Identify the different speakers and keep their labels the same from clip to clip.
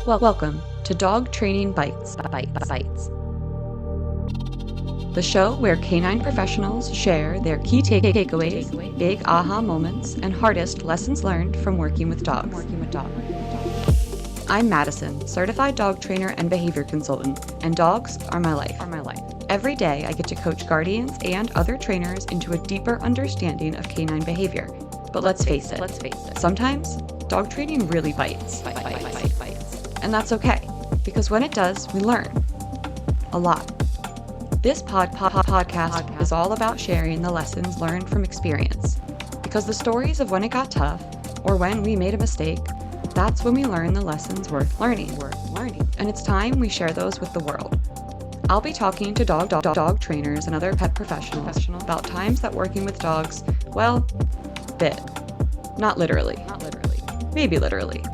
Speaker 1: Welcome to Dog Training Bytes. The show where canine professionals share their key takeaways, big aha moments, and hardest lessons learned from working with dogs. I'm Mattison, certified dog trainer and behavior consultant, and dogs are my life. Every day I get to coach guardians and other trainers into a deeper understanding of canine behavior. But let's face it, sometimes dog training really bites. And that's okay, because when it does, we learn a lot. This podcast is all about sharing the lessons learned from experience, because the stories of when it got tough or when we made a mistake, that's when we learn the lessons worth learning. And it's time we share those with the world. I'll be talking to dog trainers and other pet professionals about times that working with dogs, well, bit. Not literally. Maybe literally.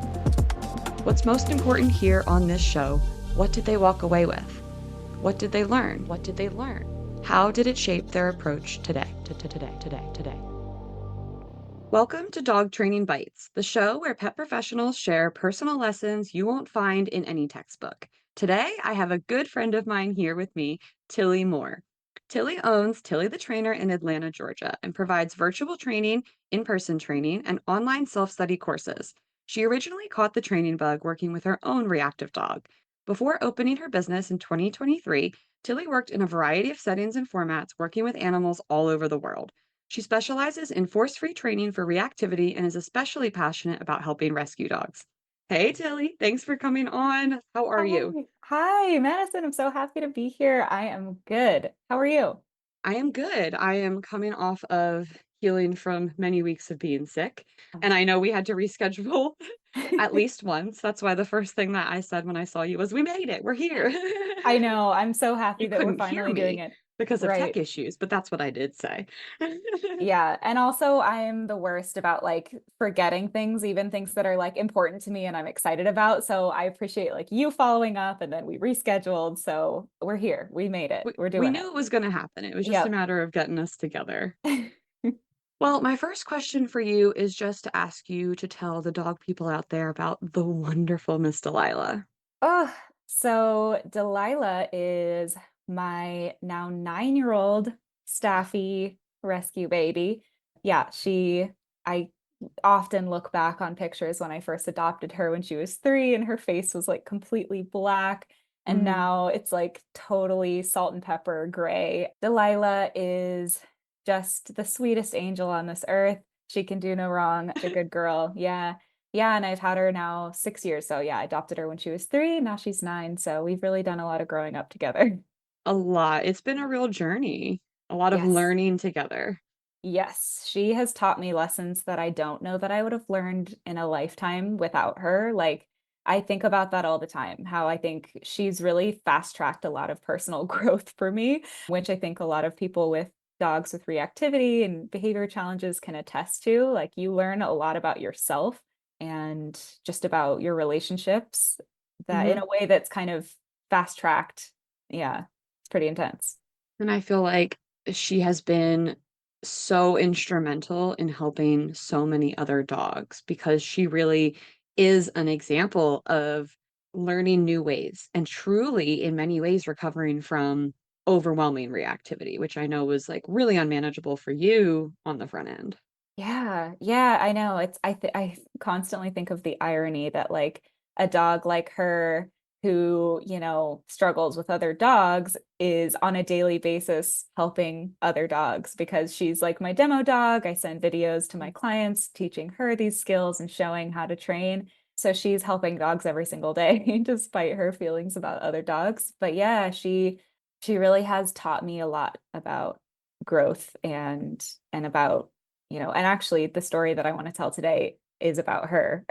Speaker 1: What's most important here on this show, what did they walk away with? What did they learn? How did it shape their approach today? Welcome to Dog Training Bytes, the show where pet professionals share personal lessons you won't find in any textbook. Today, I have a good friend of mine here with me, Tilly Moore. Tilly owns Tilly the Trainer in Atlanta, Georgia, and provides virtual training, in-person training, and online self-study courses. She originally caught the training bug working with her own reactive dog. Before opening her business in 2023, Tilly worked in a variety of settings and formats, working with animals all over the world. She specializes in force-free training for reactivity and is especially passionate about helping rescue dogs. Hey, Tilly, thanks for coming on. How are you?
Speaker 2: Hi, Madison. I'm so happy to be here. I am good. How are you?
Speaker 1: I am good. I am coming off of healing from many weeks of being sick, and I know we had to reschedule at least once. That's why the first thing that I said when I saw you was, "We made it. We're here."
Speaker 2: I know. I'm so happy
Speaker 1: You
Speaker 2: that we're
Speaker 1: couldn't hear
Speaker 2: finally doing
Speaker 1: me
Speaker 2: it.
Speaker 1: because of tech
Speaker 2: Right.
Speaker 1: issues, but that's what I did say.
Speaker 2: Yeah. And also, I'm the worst about forgetting things, even things that are important to me and I'm excited about. So I appreciate you following up and then we rescheduled. So we're here. We made it.
Speaker 1: We
Speaker 2: We're
Speaker 1: we
Speaker 2: doing it.
Speaker 1: knew it was gonna happen. It was just a
Speaker 2: Yep.
Speaker 1: matter of getting us together. Well, my first question for you is just to ask you to tell the dog people out there about the wonderful Miss Delilah.
Speaker 2: Oh, so Delilah is my now 9-year-old staffy rescue baby. Yeah, I often look back on pictures when I first adopted her when she was 3 and her face was like completely black. And
Speaker 1: Mm.
Speaker 2: now it's like totally salt and pepper gray. Delilah is just the sweetest angel on this earth. She can do no wrong. The good girl. Yeah. Yeah, and I've had her now 6 years. So yeah, I adopted her when she was 3, now she's 9. So we've really done a lot of growing up together.
Speaker 1: A lot. It's been a real journey, a lot of
Speaker 2: Yes.
Speaker 1: learning together.
Speaker 2: Yes, she has taught me lessons that I don't know that I would have learned in a lifetime without her. I think about that all the time, how I think she's really fast-tracked a lot of personal growth for me, which I think a lot of people with dogs with reactivity and behavior challenges can attest to. Like you learn a lot about yourself and just about your relationships that in
Speaker 1: Mhm.
Speaker 2: a way that's kind of fast-tracked. Yeah, it's pretty intense.
Speaker 1: And I feel like she has been so instrumental in helping so many other dogs because she really is an example of learning new ways and truly, in many ways, recovering from overwhelming reactivity, which I know was like really unmanageable for you on the front end.
Speaker 2: Yeah, yeah, I know. I constantly think of the irony that a dog like her who, struggles with other dogs is on a daily basis helping other dogs because she's like my demo dog. I send videos to my clients teaching her these skills and showing how to train. So she's helping dogs every single day despite her feelings about other dogs. But yeah, she really has taught me a lot about growth and about and actually the story that I want to tell today is about her.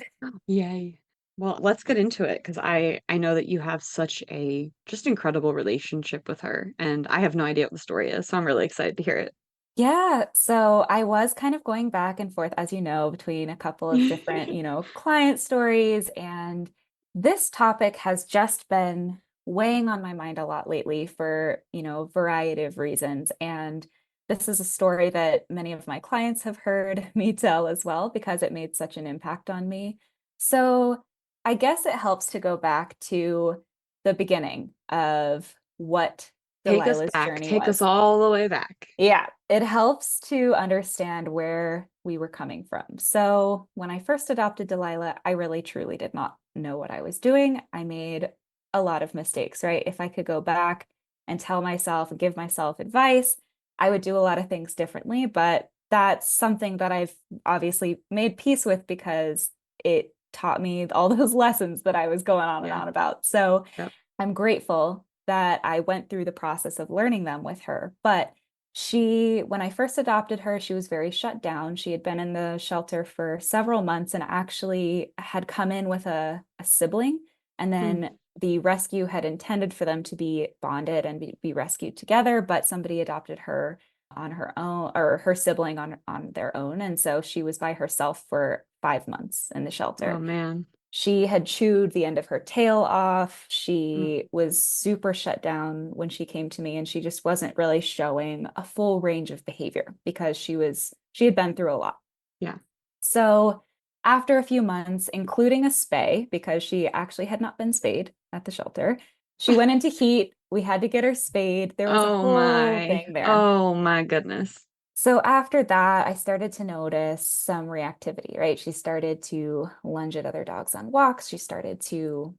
Speaker 1: Yay. Well, let's get into it because I know that you have such a just incredible relationship with her, and I have no idea what the story is, so I'm really excited to hear
Speaker 2: Yeah, so I was kind of going back and forth, as you know, between a couple of different,
Speaker 1: it.
Speaker 2: client stories. And this topic has just been weighing on my mind a lot lately for, a variety of reasons. And this is a story that many of my clients have heard me tell as well because it made such an impact on me. So I guess it helps to go back to the beginning of what
Speaker 1: Take us
Speaker 2: Delilah's
Speaker 1: back.
Speaker 2: journey
Speaker 1: Take us
Speaker 2: was.
Speaker 1: all the way back.
Speaker 2: Yeah, it helps to understand where we were coming from. So, when I first adopted Delilah, I really truly did not know what I was doing. I made a lot of mistakes, right? If I could go back and tell myself and give myself advice, I would do a lot of things differently. But that's something that I've obviously made peace with because it taught me all those lessons that I was going on and
Speaker 1: Yeah.
Speaker 2: on about. So,
Speaker 1: Yep.
Speaker 2: I'm grateful that I went through the process of learning them with her. But when I first adopted her, she was very shut down. She had been in the shelter for several months and actually had come in with a sibling. And
Speaker 1: Hmm.
Speaker 2: then the rescue had intended for them to be bonded and be rescued together, but somebody adopted her on her own, or her sibling on their own. And so she was by herself for 5 months in the
Speaker 1: Oh
Speaker 2: shelter.
Speaker 1: man.
Speaker 2: She had chewed the end of her tail off.
Speaker 1: Mm.
Speaker 2: She was super shut down when she came to me, and she just wasn't really showing a full range of behavior because she had been through a lot.
Speaker 1: Yeah.
Speaker 2: So after a few months, including a spay, because she actually had not been spayed at the shelter, she went into heat. We had to get her spayed. There was a
Speaker 1: Oh
Speaker 2: whole
Speaker 1: my.
Speaker 2: thing there.
Speaker 1: Oh my goodness.
Speaker 2: So after that, I started to notice some reactivity, right? She started to lunge at other dogs on walks. She started to,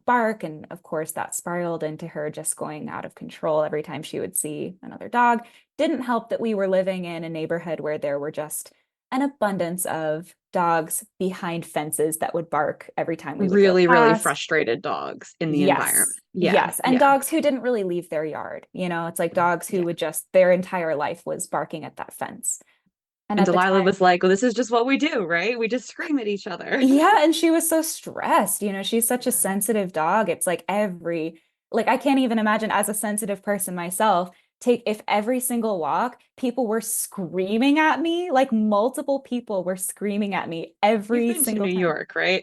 Speaker 2: bark. And of course, that spiraled into her just going out of control every time she would see another dog. Didn't help that we were living in a neighborhood where there were just an abundance of dogs behind fences that would bark every time we would go
Speaker 1: Really, really
Speaker 2: past.
Speaker 1: frustrated dogs in the environment.
Speaker 2: Yes.
Speaker 1: Yeah.
Speaker 2: Yes. And
Speaker 1: Yeah.
Speaker 2: dogs who didn't really leave their yard. It's like dogs who
Speaker 1: Yeah.
Speaker 2: would just, their entire life was barking at that fence. And
Speaker 1: And
Speaker 2: at the
Speaker 1: Delilah
Speaker 2: time,
Speaker 1: was like, well, this is just what we do, right? We just scream at each other.
Speaker 2: yeah. And she was so stressed. She's such a
Speaker 1: Yeah.
Speaker 2: sensitive dog. It's like I can't even imagine as a sensitive person myself, if every single walk, people were screaming at me, like multiple people were screaming at me
Speaker 1: You've
Speaker 2: every
Speaker 1: been to
Speaker 2: single
Speaker 1: New
Speaker 2: time.
Speaker 1: York, right?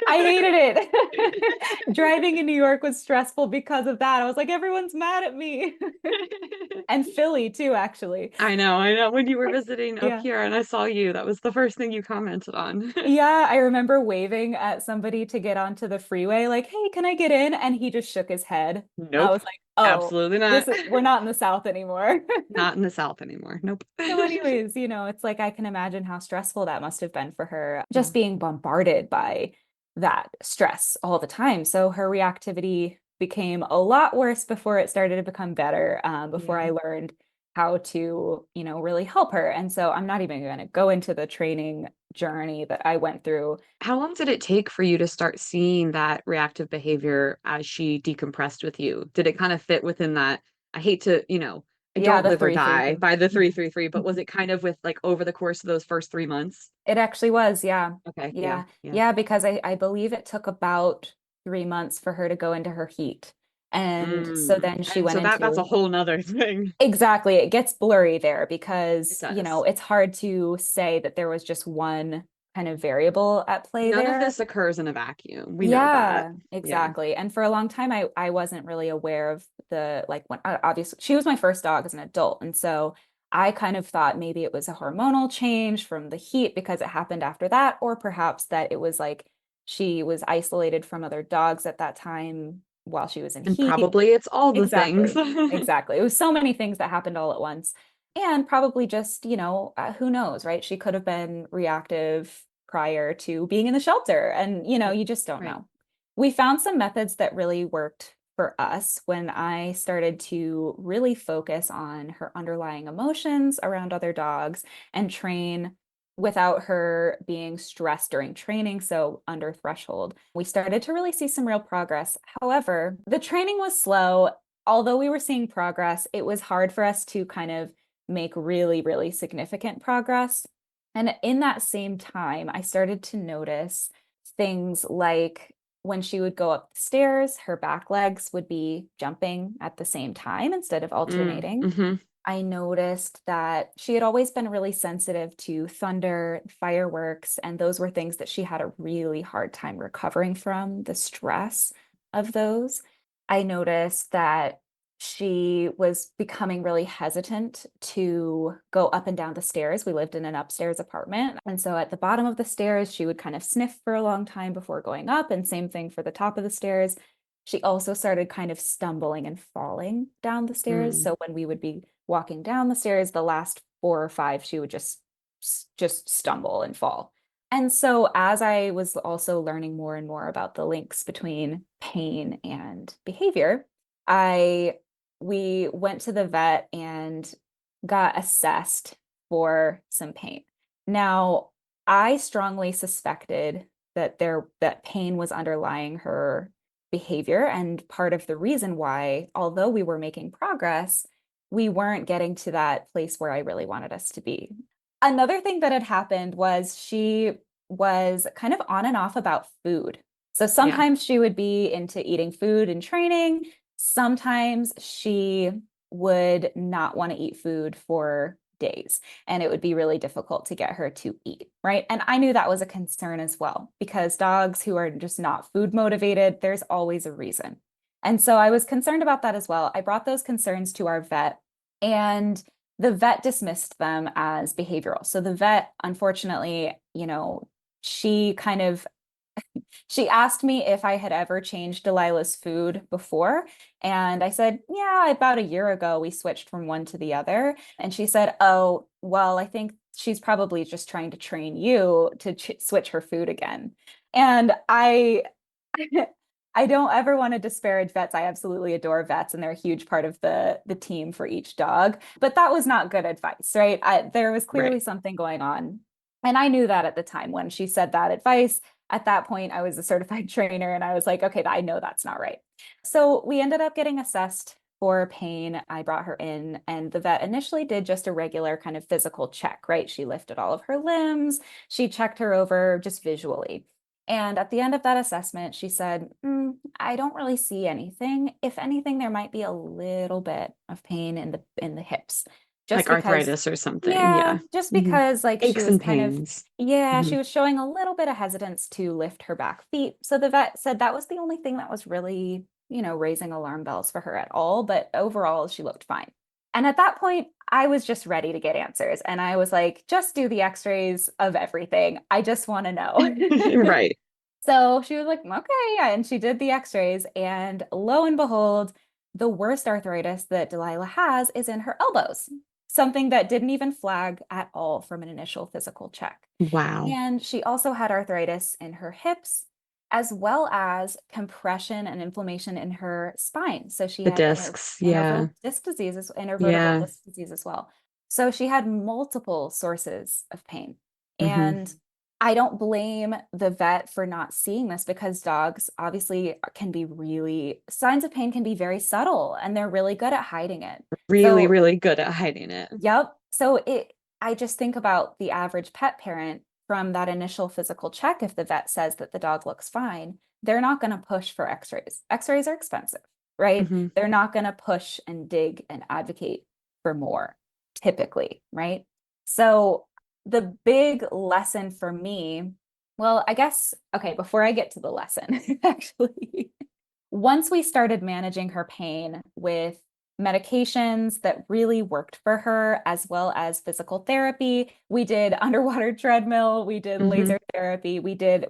Speaker 2: I hated it. Driving in New York was stressful because of that. I was like, everyone's mad at me. And Philly too, actually.
Speaker 1: I know, I know. When you were visiting up
Speaker 2: Yeah.
Speaker 1: here and I saw you, that was the first thing you commented on.
Speaker 2: Yeah, I remember waving at somebody to get onto the freeway, like, hey, can I get in? And he just shook his head. I
Speaker 1: Nope,
Speaker 2: was like, oh,
Speaker 1: absolutely not.
Speaker 2: we're not in the South anymore.
Speaker 1: Not in the South anymore. Nope.
Speaker 2: So, anyways, it's like I can imagine how stressful that must have been for her,
Speaker 1: Yeah.
Speaker 2: just being bombarded by that stress all the time. So her reactivity became a lot worse before it started to become better, before
Speaker 1: Yeah.
Speaker 2: I learned how to, really help her. And so I'm not even going to go into the training journey that I went through.
Speaker 1: How long did it take for you to start seeing that reactive behavior as she decompressed with you? Did it kind of fit within that? I hate to, I
Speaker 2: Yeah,
Speaker 1: don't
Speaker 2: the
Speaker 1: live or
Speaker 2: three, three,
Speaker 1: die
Speaker 2: three.
Speaker 1: by the
Speaker 2: Mhm.
Speaker 1: 333, but was
Speaker 2: Mhm.
Speaker 1: it kind of with like over the course of those first 3 months?
Speaker 2: It actually was, yeah.
Speaker 1: Okay. Yeah.
Speaker 2: Yeah.
Speaker 1: Yeah.
Speaker 2: Yeah, because I believe it took about 3 months for her to go into her heat. And so
Speaker 1: Mm.
Speaker 2: then she
Speaker 1: And
Speaker 2: went
Speaker 1: so that's a
Speaker 2: into
Speaker 1: whole nother thing.
Speaker 2: exactly, it gets blurry there
Speaker 1: It
Speaker 2: because,
Speaker 1: does.
Speaker 2: it's hard to say that there was just one kind of variable at play
Speaker 1: None of
Speaker 2: there.
Speaker 1: this occurs in a vacuum. We know that.
Speaker 2: Yeah,
Speaker 1: Yeah.
Speaker 2: exactly. And for a long time, I wasn't really aware of like when obviously she was my first dog as an adult. And so I kind of thought maybe it was a hormonal change from the heat because it happened after that, or perhaps that it was like she was isolated from other dogs at that time while she was in
Speaker 1: And
Speaker 2: heat.
Speaker 1: probably it's all the things.
Speaker 2: Exactly. Exactly. It was so many things that happened all at once. And probably just, who knows, right? She could have been reactive prior to being in the shelter. And,
Speaker 1: Right.
Speaker 2: you just don't
Speaker 1: Right.
Speaker 2: know. We found some methods that really worked for us when I started to really focus on her underlying emotions around other dogs and train without her being stressed during training, so under threshold. We started to really see some real progress. However, the training was slow. Although we were seeing progress, it was hard for us to kind of make really, really significant progress. And in that same time, I started to notice things like when she would go up the stairs, her back legs would be jumping at the same time instead of alternating.
Speaker 1: Mm-hmm.
Speaker 2: I noticed that she had always been really sensitive to thunder, fireworks, and those were things that she had a really hard time recovering from, the stress of those. I noticed that she was becoming really hesitant to go up and down the stairs. We lived in an upstairs apartment. And so at the bottom of the stairs, she would kind of sniff for a long time before going up. And same thing for the top of the stairs. She also started kind of stumbling and falling down the stairs.
Speaker 1: Mm.
Speaker 2: So when we would be walking down the stairs, the last four or five, she would just stumble and fall. And so as I was also learning more and more about the links between pain and behavior, I we went to the vet and got assessed for some pain. Now, I strongly suspected that pain was underlying her behavior, and part of the reason why, although we were making progress, we weren't getting to that place where I really wanted us to be. Another thing that had happened was she was kind of on and off about food. So
Speaker 1: Yeah.
Speaker 2: sometimes she would be into eating food and training. Sometimes she would not want to eat food for days, and it would be really difficult to get her to eat, right? And I knew that was a concern as well, because dogs who are just not food motivated, there's always a reason. And so I was concerned about that as well. I brought those concerns to our vet, and the vet dismissed them as behavioral. So the vet, unfortunately, she kind of she asked me if I had ever changed Delilah's food before. And I said, yeah, about a year ago, we switched from one to the other. And she said, oh, well, I think she's probably just trying to train you to switch her food again. And I don't ever want to disparage vets. I absolutely adore vets, and they're a huge part of the team for each dog. But that was not good advice, right? There was
Speaker 1: Right.
Speaker 2: clearly something going on. And I knew that at the time when she said that advice. At that point, I was a certified trainer, and I was like, okay, I know that's not right. So we ended up getting assessed for pain. I brought her in, and the vet initially did just a regular kind of physical check, right? She lifted all of her limbs, she checked her over just visually. And at the end of that assessment, she said, I don't really see anything. If anything, there might be a little bit of pain in the hips. Just
Speaker 1: Like
Speaker 2: because,
Speaker 1: arthritis or something.
Speaker 2: yeah,
Speaker 1: Yeah.
Speaker 2: just
Speaker 1: Hmm.
Speaker 2: because like she
Speaker 1: Aches
Speaker 2: was
Speaker 1: and
Speaker 2: kind of,
Speaker 1: pains.
Speaker 2: yeah,
Speaker 1: Hmm.
Speaker 2: she was showing a little bit of hesitance to lift her back feet. So the vet said that was the only thing that was really, raising alarm bells for her at all. But overall, she looked fine. And at that point, I was just ready to get answers. And I was like, just do the x-rays of everything. I just want to know.
Speaker 1: Right.
Speaker 2: So she was like, okay, yeah. And she did the x-rays. And lo and behold, the worst arthritis that Delilah has is in her elbows, something that didn't even flag at all from an initial physical check.
Speaker 1: Wow.
Speaker 2: And she also had arthritis in her hips, as well as compression and inflammation in her spine. So she
Speaker 1: The
Speaker 2: had
Speaker 1: discs. Yeah.
Speaker 2: intervertebral
Speaker 1: Yeah.
Speaker 2: disc disease as well. So she had multiple sources of pain.
Speaker 1: Hmm.
Speaker 2: And I don't blame the vet for not seeing this, because dogs obviously signs of pain can be very subtle, and they're really good at hiding it.
Speaker 1: Really,
Speaker 2: So,
Speaker 1: really good at hiding it.
Speaker 2: yep. I just think about the average pet parent from that initial physical check. If the vet says that the dog looks fine, they're not going to push for x-rays. X-rays are expensive, right?
Speaker 1: Hmm.
Speaker 2: They're not going to push and dig and advocate for more, typically, right? So the big lesson for me, well, I guess, okay, before I get to the lesson, actually, once we started managing her pain with medications that really worked for her, as well as physical therapy, we did underwater treadmill, we did
Speaker 1: Hmm.
Speaker 2: laser therapy, we did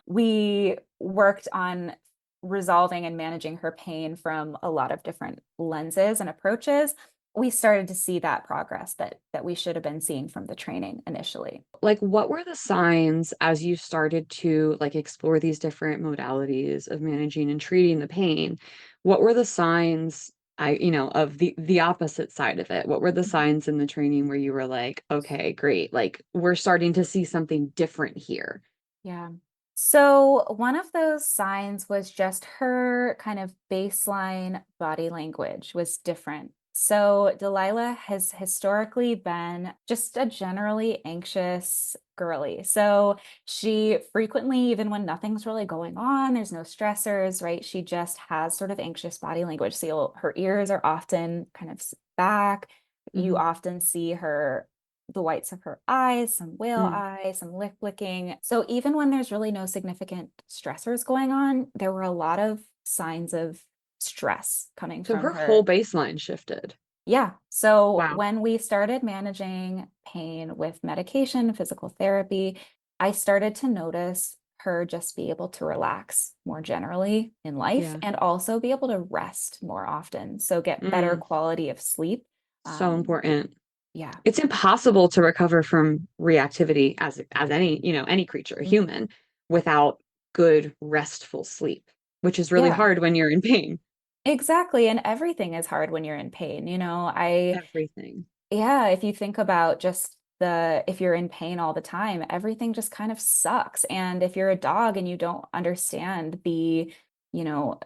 Speaker 2: we worked on resolving and managing her pain from a lot of different lenses and approaches. We started to see that progress that we should have been seeing from the training initially.
Speaker 1: Like, what were the signs as you started to like explore these different modalities of managing and treating the pain? What were the signs of the opposite side of it? What were the signs in the training where you were like, okay, great, like we're starting to see something different here?
Speaker 2: Yeah. So one of those signs was just her kind of baseline body language was different. So Delilah has historically been just a generally anxious girly. So she frequently, even when nothing's really going on, there's no stressors, right? She just has sort of anxious body language. So her ears are often kind of back. You
Speaker 1: Hmm.
Speaker 2: often see the whites of her eyes, some whale
Speaker 1: Mm.
Speaker 2: eyes, some lip licking. So even when there's really no significant stressors going on, there were a lot of signs of stress coming
Speaker 1: So
Speaker 2: from
Speaker 1: her whole
Speaker 2: her.
Speaker 1: baseline shifted.
Speaker 2: Yeah. So
Speaker 1: Wow.
Speaker 2: when we started managing pain with medication, physical therapy, I started to notice her just be able to relax more generally in life
Speaker 1: Yeah.
Speaker 2: and also be able to rest more often. So get better
Speaker 1: Mm,
Speaker 2: quality of sleep.
Speaker 1: so
Speaker 2: Um,
Speaker 1: important.
Speaker 2: yeah.
Speaker 1: It's impossible to recover from reactivity as any, any creature, a
Speaker 2: Mhm.
Speaker 1: human, without good restful sleep, which is really
Speaker 2: Yeah,
Speaker 1: hard when you're in pain.
Speaker 2: exactly. And everything is hard when you're in pain.
Speaker 1: Everything.
Speaker 2: Yeah, if you think about just if you're in pain all the time, everything just kind of sucks. And if you're a dog and you don't understand you know,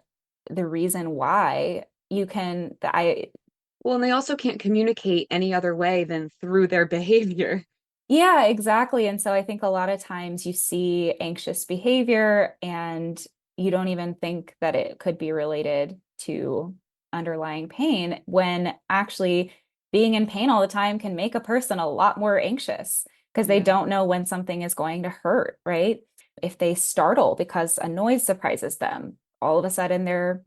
Speaker 2: the reason why
Speaker 1: Well, and they also can't communicate any other way than through their behavior.
Speaker 2: yeah, exactly. And so I think a lot of times you see anxious behavior and you don't even think that it could be related to underlying pain when actually being in pain all the time can make a person a lot more anxious because they
Speaker 1: Yeah.
Speaker 2: don't know when something is going to hurt, right? If they startle because a noise surprises them, all of a sudden their,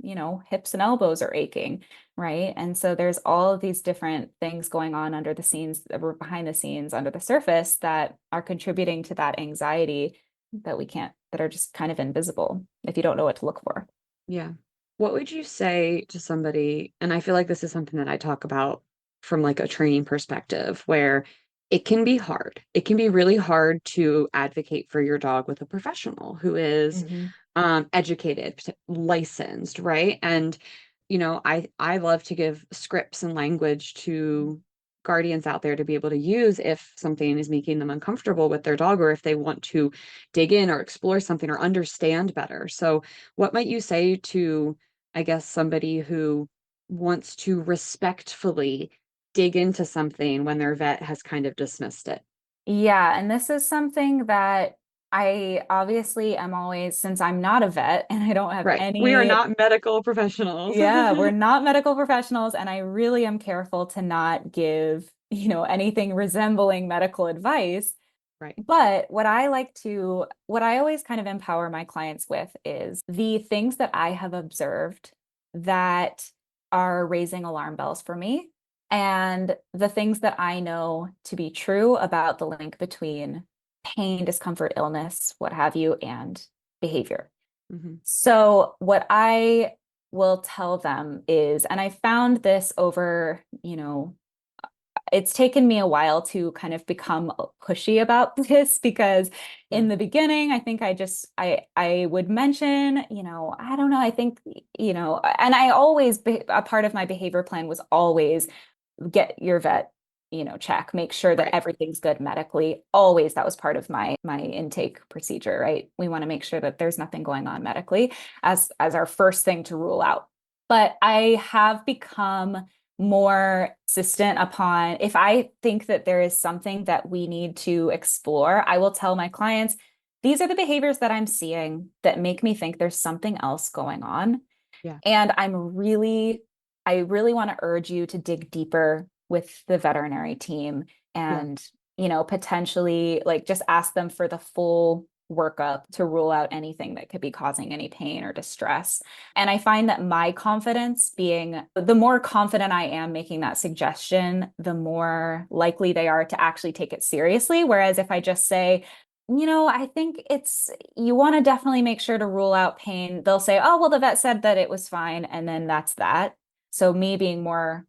Speaker 2: hips and elbows are aching, right? And so there's all of these different things going on under the scenes, or behind the scenes, under the surface that are contributing to that anxiety that are just kind of invisible if you don't know what to look for.
Speaker 1: Yeah. What would you say to somebody, and I feel like this is something that I talk about from like a training perspective, where it can be hard. It can be really hard to advocate for your dog with a professional who is
Speaker 2: Mhm.
Speaker 1: educated, licensed, right? And I love to give scripts and language to guardians out there to be able to use if something is making them uncomfortable with their dog, or if they want to dig in or explore something or understand better. So what might you say to, I guess, somebody who wants to respectfully dig into something when their vet has kind of dismissed it?
Speaker 2: Yeah, and this is something that I obviously am always, since I'm not a vet and I don't have
Speaker 1: Right. We are
Speaker 2: any.
Speaker 1: not medical professionals.
Speaker 2: Yeah, we're not medical professionals, and I really am careful to not give, anything resembling medical advice.
Speaker 1: Right.
Speaker 2: But what I always kind of empower my clients with is the things that I have observed that are raising alarm bells for me, and the things that I know to be true about the link between pain, discomfort, illness, what have you, and behavior.
Speaker 1: Hmm.
Speaker 2: So what I will tell them is, and I found this over, it's taken me a while to kind of become pushy about this because
Speaker 1: Yeah.
Speaker 2: in the beginning, I think I would mention, I don't know, I think, and a part of my behavior plan was always get your vet, check, make sure that
Speaker 1: Right.
Speaker 2: everything's good medically. Always that was part of my intake procedure, right? We want to make sure that there's nothing going on medically as our first thing to rule out. But I have become more insistent upon if I think that there is something that we need to explore, I will tell my clients, these are the behaviors that I'm seeing that make me think there's something else going on.
Speaker 1: Yeah.
Speaker 2: And I really want to urge you to dig deeper with the veterinary team
Speaker 1: Yeah.
Speaker 2: and, potentially like just ask them for the full workup to rule out anything that could be causing any pain or distress. And I find that my confidence being the more confident I am making that suggestion, the more likely they are to actually take it seriously. Whereas if I just say, I think you want to definitely make sure to rule out pain. They'll say, "Oh, well, the vet said that it was fine," and then that's that. So more,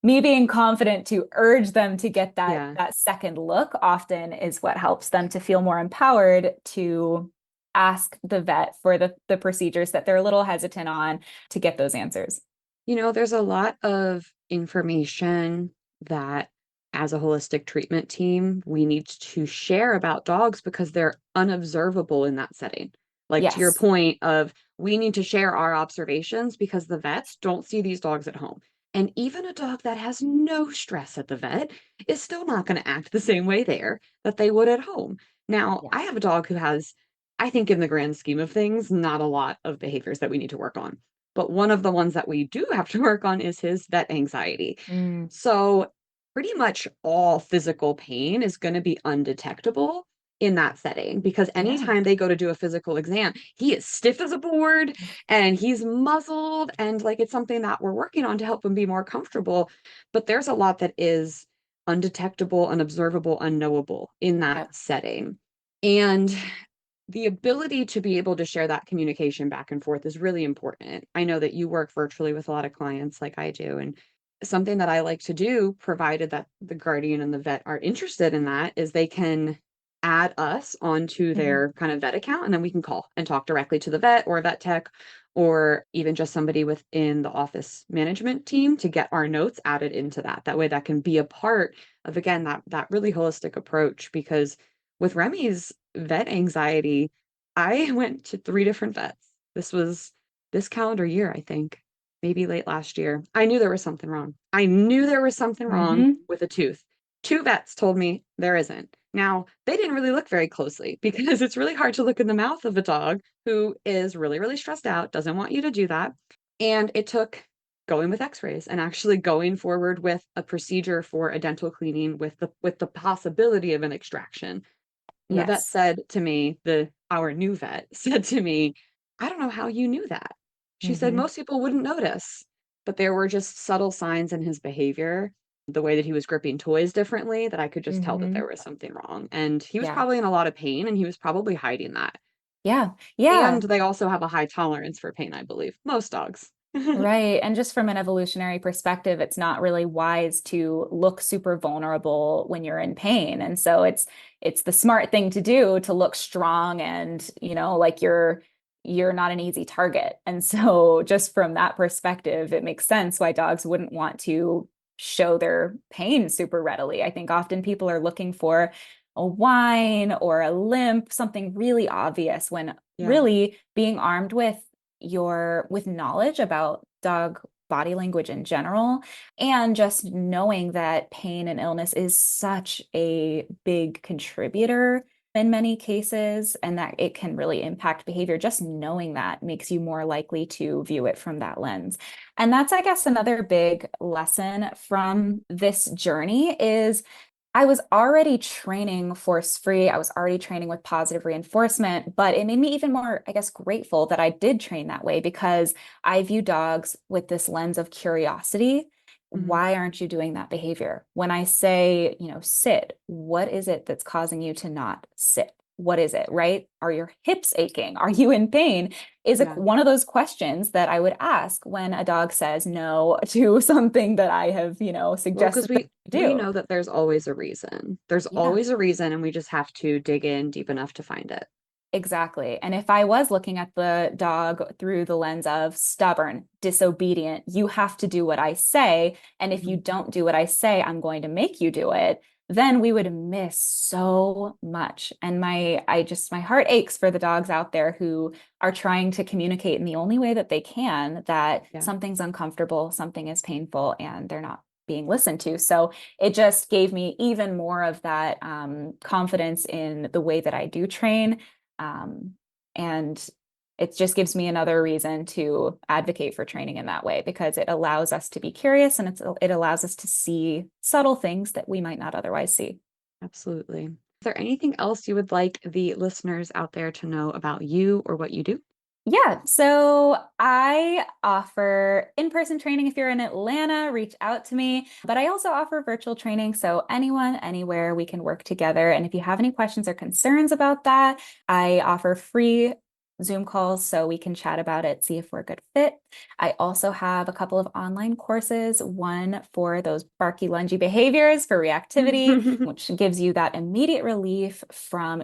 Speaker 2: me being confident to urge them to get that
Speaker 1: Yeah.
Speaker 2: that second look often is what helps them to feel more empowered to ask the vet for the procedures that they're a little hesitant on to get those answers.
Speaker 1: There's a lot of information that, as a holistic treatment team, we need to share about dogs because they're unobservable in that setting. Like to your
Speaker 2: Yes.
Speaker 1: point of we need to share our observations because the vets don't see these dogs at home. And even a dog that has no stress at the vet is still not going to act the same way there that they would at home. Now,
Speaker 2: Yeah.
Speaker 1: I have a dog who has, I think, in the grand scheme of things, not a lot of behaviors that we need to work on. But one of the ones that we do have to work on is his vet anxiety.
Speaker 2: Mm,
Speaker 1: So pretty much all physical pain is going to be undetectable in that setting, because
Speaker 2: Yeah.
Speaker 1: anytime they go to do a physical exam, he is stiff as a board and he's muzzled, and like it's something that we're working on to help him be more comfortable. But there's a lot that is undetectable, unobservable, unknowable in that
Speaker 2: Yep.
Speaker 1: setting. And the ability to be able to share that communication back and forth is really important. I know that you work virtually with a lot of clients like I do, and something that I like to do, provided that the guardian and the vet are interested in that, is they can add us onto
Speaker 2: Mhm.
Speaker 1: their kind of vet account, and then we can call and talk directly to the vet or vet tech, or even just somebody within the office management team to get our notes added into that. That way that can be a part of, again, that really holistic approach. Because with Remy's vet anxiety, I went to 3 different vets. This was this calendar year, I think, maybe late last year. I knew there was something wrong. I knew there was something wrong
Speaker 2: Mhm.
Speaker 1: with a tooth. 2 vets told me there isn't. Now, they didn't really look very closely because it's really hard to look in the mouth of a dog who is really, really stressed out, doesn't want you to do that. And it took going with x-rays and actually going forward with a procedure for a dental cleaning with the possibility of an extraction. And the vet
Speaker 2: Yes.
Speaker 1: said to me, our new vet said to me, "I don't know how you knew that." She said,
Speaker 2: Mhm.
Speaker 1: "Most people wouldn't notice, but there were just subtle signs in his behavior, the way that he was gripping toys differently, that I could just tell that
Speaker 2: Mhm.
Speaker 1: there was something wrong." And he was
Speaker 2: Yeah.
Speaker 1: probably in a lot of pain, and he was probably hiding that.
Speaker 2: Yeah.
Speaker 1: And
Speaker 2: Yeah.
Speaker 1: they also have a high tolerance for pain, I believe. Most dogs.
Speaker 2: Right. And just from an evolutionary perspective, it's not really wise to look super vulnerable when you're in pain. And so it's the smart thing to do to look strong and, like you're not an easy target. And so just from that perspective, it makes sense why dogs wouldn't want to show their pain super readily. I think often people are looking for a whine or a limp, something really obvious, when
Speaker 1: Yeah.
Speaker 2: really being armed with knowledge about dog body language in general, and just knowing that pain and illness is such a big contributor in many cases, and that it can really impact behavior. Just knowing that makes you more likely to view it from that lens. And that's, I guess, another big lesson from this journey is I was already training force free. I was already training with positive reinforcement, but it made me even more, I guess, grateful that I did train that way, because I view dogs with this lens of curiosity.
Speaker 1: Mhm.
Speaker 2: Why aren't you doing that behavior? When I say, sit, what is it that's causing you to not sit? What is it, right? Are your hips aching? Are you in pain? Is it
Speaker 1: Yeah.
Speaker 2: one of those questions that I would ask when a dog says no to something that I have,
Speaker 1: Well, because
Speaker 2: suggested that they
Speaker 1: we
Speaker 2: do.
Speaker 1: know that there's always a reason. There's
Speaker 2: Yeah.
Speaker 1: always a reason, and we just have to dig in deep enough to find it.
Speaker 2: Exactly. And if I was looking at the dog through the lens of stubborn, disobedient, you have to do what I say. And if you
Speaker 1: Mhm.
Speaker 2: don't do what I say, I'm going to make you do it. Then we would miss so much. And my heart aches for the dogs out there who are trying to communicate in the only way that they can, that
Speaker 1: Yeah.
Speaker 2: something's uncomfortable, something is painful, and they're not being listened to. So it just gave me even more of that confidence in the way that I do train, um, and it just gives me another reason to advocate for training in that way, because it allows us to be curious, and it allows us to see subtle things that we might not otherwise see.
Speaker 1: Absolutely. Is there anything else you would like the listeners out there to know about you or what you do?
Speaker 2: Yeah, so I offer in-person training. If you're in Atlanta, reach out to me. But I also offer virtual training. So anyone, anywhere, we can work together. And if you have any questions or concerns about that, I offer free Zoom calls so we can chat about it, see if we're a good fit. I also have a couple of online courses, one for those barky, lungy behaviors for reactivity, which gives you that immediate relief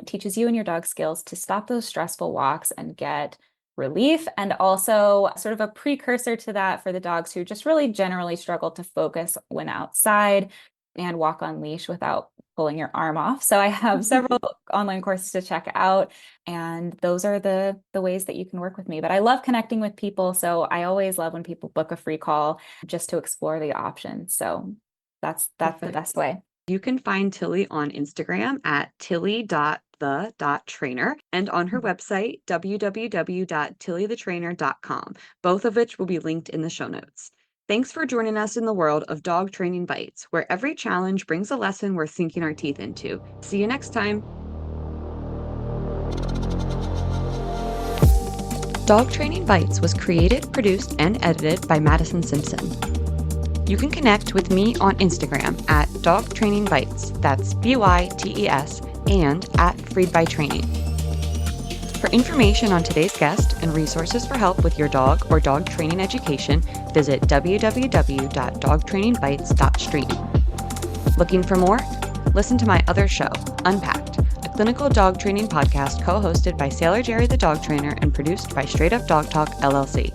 Speaker 2: teaches you and your dog skills to stop those stressful walks and get relief, and also sort of a precursor to that for the dogs who just really generally struggle to focus when outside and walk on leash without pulling your arm off. So I have several online courses to check out, and those are the ways that you can work with me. But I love connecting with people, so I always love when people book a free call just to explore the options. So that's the best
Speaker 1: Perfect.
Speaker 2: way.
Speaker 1: You can find Tilly on Instagram at tilly.the.trainer and on her website, www.tillythetrainer.com, both of which will be linked in the show notes. Thanks for joining us in the world of Dog Training Bites, where every challenge brings a lesson worth sinking our teeth into. See you next time. Dog Training Bytes was created, produced, and edited by Mattison Simpson. You can connect with me on Instagram at Dog Training Bytes, that's BYTES, and at Freed by Training. For information on today's guest and resources for help with your dog or dog training education, visit www.dogtrainingbytes.stream. Looking for more? Listen to my other show, Unpacked, a clinical dog training podcast co-hosted by Sailor Jerry the dog trainer and produced by Straight Up Dog Talk LLC.